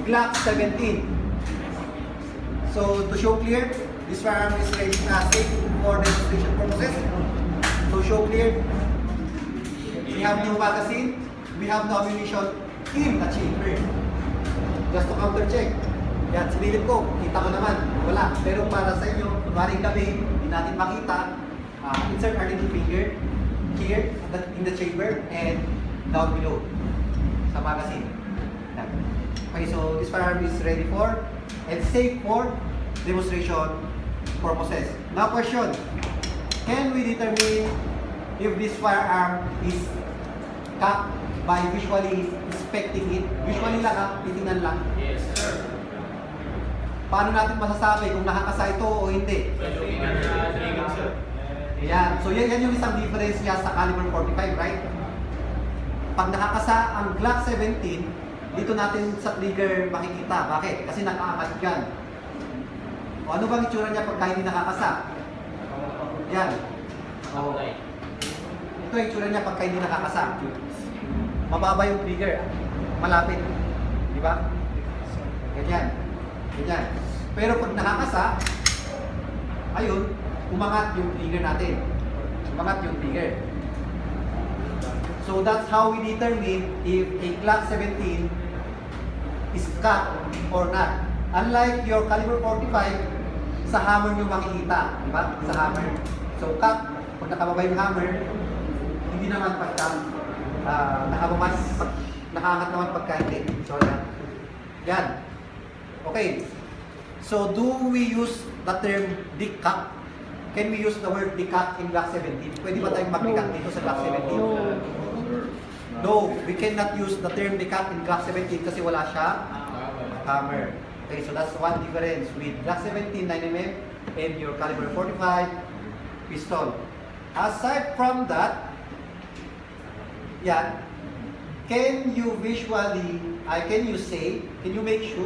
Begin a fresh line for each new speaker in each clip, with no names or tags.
Glock 17. So to show clear, this firearm is ready safe for demonstration purposes. So show clear. We have no magazine, we have no ammunition in the chamber. Just to counter check. Yan, sinilip ko, kita ko naman, wala. Pero para sa inyo, kunwari kami, hindi natin makita, insert our little finger here in the chamber and down below sa magazine. Yan. Okay, so this firearm is ready for and safe for demonstration purposes. Now question, can we determine if this firearm is cocked by visually inspecting it? Visually lang titingnan lang.
Yes, sir.
Paano natin masasabi kung nakakasa ito o hindi? Ayan. So yan yung isang difference niya sa caliber 45, right? Pag nakakasa ang Glock 17, dito natin sa trigger makikita. Bakit? Kasi nakaangat yan. O ano bang itsura niya pagka hindi nakakasa? Yan. O, ito yung itsura niya pagka hindi nakakasa. Mababa yung trigger. Malapit. Di ba? Ganyan. Ganyan. Pero pag nakakasa, ayun, umangat yung trigger natin. Umangat yung trigger. So that's how we determine if a Glock 17 is cocked or not. Unlike your caliber 45, sa hammer nyo makikita. Diba? Sa hammer. So cocked, pag nakababa yung hammer, hindi naman pagka nakaangat naman pagka hindi. So yan. Yan. Okay. So do we use the term decock? Can we use the word decock in Glock 17? Pwede ba tayong mag-decock dito sa Glock 17? No, we cannot use the term decock in Glock 17 kasi wala siya hammer. Okay, so that's one difference with Glock 17 9mm and your caliber 45 pistol. Aside from that, yan, can you make sure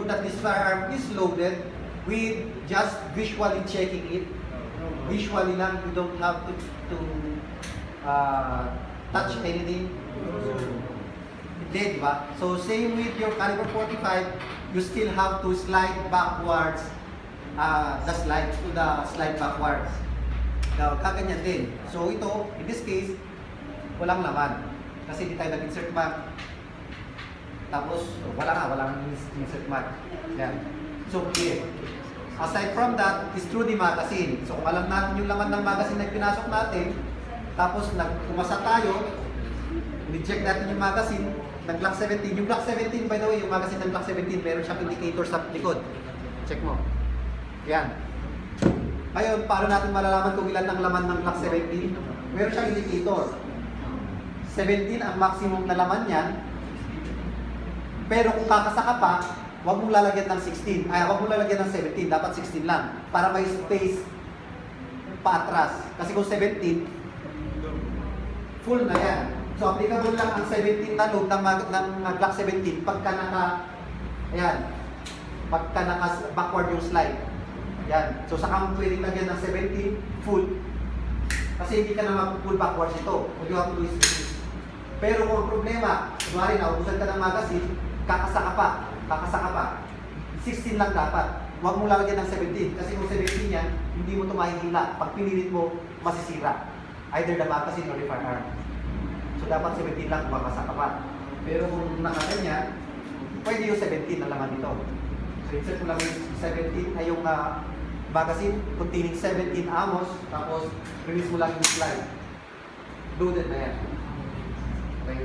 that this firearm is loaded with just visually checking it? Visually lang, you don't have to touch anything. Hindi, diba? So same with your caliber 45, you still have to slide backwards the slide backwards. Now, kaganyan din. So ito, in this case, walang laman. Kasi hindi tayo nag-insert mag. Tapos, walang insert mag. Yan. So clear. Aside from that, is through the magazine. So kung alam natin yung laman ng magazine na pinasok natin, tapos nagpumasa tayo, i-check natin yung magazine ng Glock 17. Yung Glock 17, by the way, yung magazine ng Glock 17, meron siyang indicator sa likod. Check mo. Yan. Ngayon, paano natin malalaman kung ilan ang laman ng Glock 17? Meron siyang indicator. 17 ang maximum na laman niyan. Pero kung kakasa ka pa, huwag mong lalagyan ng 16. Huwag mong lalagyan ng 17. Dapat 16 lang. Para may space paatras. Kasi kung 17, full na yan. So, applicable lang ang 17 na load ng Glock 17 pagka backward yung slide. Yan. So, saka mo pwedeng lagyan ng 17 full. Kasi hindi ka na mag-pull backwards ito. What you have to do is this. Pero kung ang problema, kunwari naubusan ka ng magazine, kakasa ka pa. 16 lang dapat. Huwag mo lalagyan ng 17. Kasi kung 17 yan, hindi mo ito mahihila. Pag pinilit mo, masisira. Either the magazine or the firearm. So dapat 17 lang kung kakasa ka pa. Pero kung nakaganyan, pwede yung 17 na laman dito. So insert mo lang yung 17 ay yung magazine containing 17 ammos. Tapos release mo lang yung slide. Loaded na yan. Okay.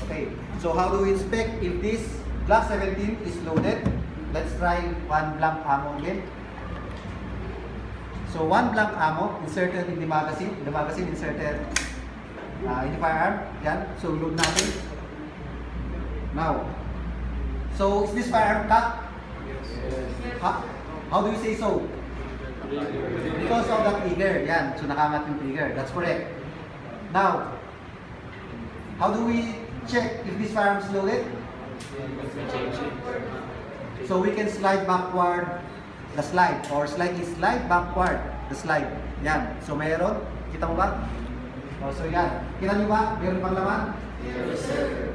Okay, so how do we inspect if this Glock 17 is loaded? Let's try one blank ammo again. So one blank ammo inserted in the magazine. The magazine inserted in the firearm. Yan. So load natin. Now, so is this firearm cocked? Yes. How do you say so? Because of the trigger. Yan. So nakaangat yung trigger. That's correct. Now, how do we check if this firearm is loaded? So we can slide backward the slide or slightly slide backward the slide. Yan. So mayroon. Kita mo ba? Oh, so yan. Kita nyo ba? Meron pang laman?
Yes, sir.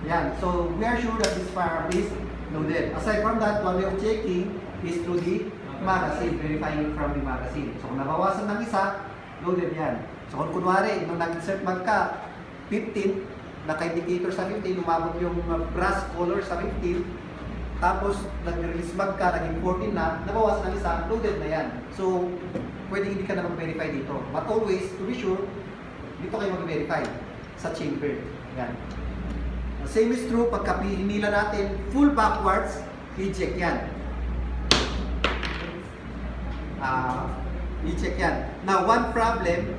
Yan. So we are sure that this firearm is loaded. Aside from that, one way of checking is through the magazine, verifying from the magazine. So kung nabawasan ng isa, loaded yan. So kung kunwari, nung nag-insert mag ka, 15, naka-indicator sa 15, umabot yung brass color sa 15, tapos nag-release mag ka, naging 14 na, nabawasan ng isa, loaded na yan. So, pwede hindi ka na mag-verify dito. But always, to be sure, dito kayo mag-verify sa chamber. Yan. Same is true, pagka pinila natin full backwards, i-check yan. I-check yan. Now, one problem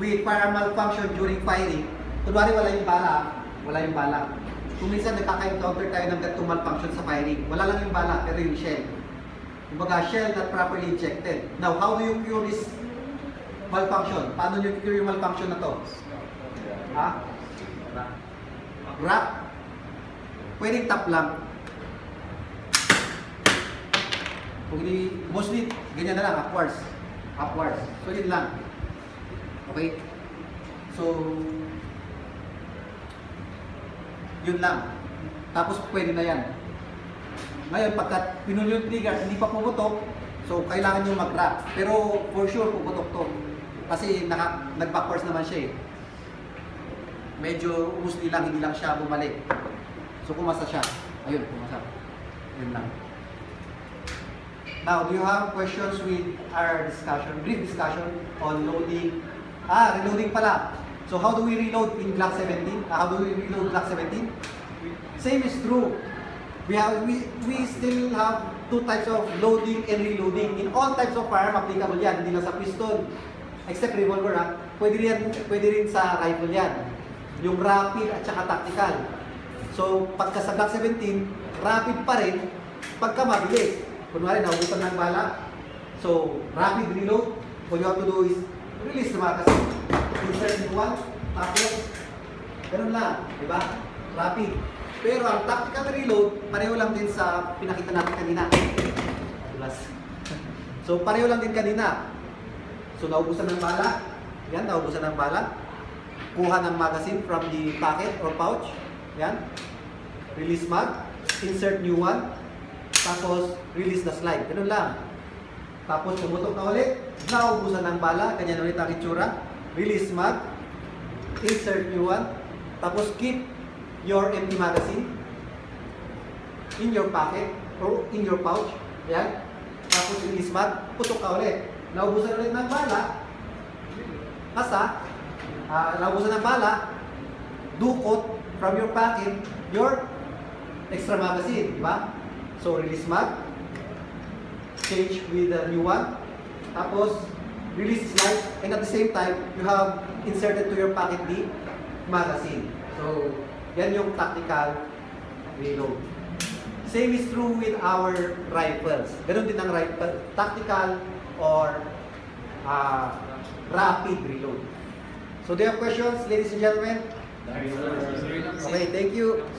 with firearm malfunction during firing, kunwari wala yung bala. Kung minsan nakaka-encounter tayo ng ganitong malfunction sa firing, wala lang yung bala, pero yung shell. Kumbaga, shell not properly injected. Now, how do you cure this malfunction? Paano nyo cure yung malfunction na to? Wrap. Pwedeng tap lang. Mostly, ganyan na lang, upwards. So, yun lang. Okay? So, yun lang. Tapos, pwede na yan. Ngayon, pagka pinul yung trigger, hindi pa pumutok, so, kailangan nyo mag-wrap. Pero, for sure, pumutok to. Kasi, nag-backwards naman siya eh. Medyo mostly lang, hindi lang siya bumalik. So, kumasa siya. Ayun, kumasa. Yun lang. Now, do you have questions with our discussion, brief discussion on loading? Reloading pala. So, how do we reload in Glock 17? How do we reload Glock 17? Same is true. We still have two types of loading and reloading. In all types of firearm, applicable yan. Hindi lang sa pistol. Except revolver, pwede rin sa rifle yan. Yung rapid at saka tactical. So, pagka sa Glock 17, rapid pa rin pagka mabilis. Kunwari, naubusan ng bala. So, rapid reload. All you have to do is release the magazine. Insert in one. Tapos, ganun lang. Diba? Rapid. Pero ang tactical reload, pareho lang din sa pinakita natin kanina. So, pareho lang din kanina. So, naubusan ng bala. Yan, naubusan ng bala. Kuha ng magazine from the pocket or pouch. Yan. Release mag. Insert new one. Tapos, release the slide. Ganun lang. Tapos, pumutok na ulit. Naubusan ng bala. Ganyan ulit ang itsura. Release mag. Insert new one. Tapos, keep your empty magazine in your pocket or in your pouch. Yan. Tapos, release mag. Putok ka ulit. Naubusan ulit ng bala. Naubusan ng bala. Dukot from your pocket your extra magazine. Diba? So, release mag, change with the new one, tapos release slide, and at the same time, you have inserted to your pocket the magazine. So, yan yung tactical reload. Same is true with our rifles. Ganun din ang rifle, tactical or rapid reload. So, do you have questions, ladies and gentlemen? Okay, thank you.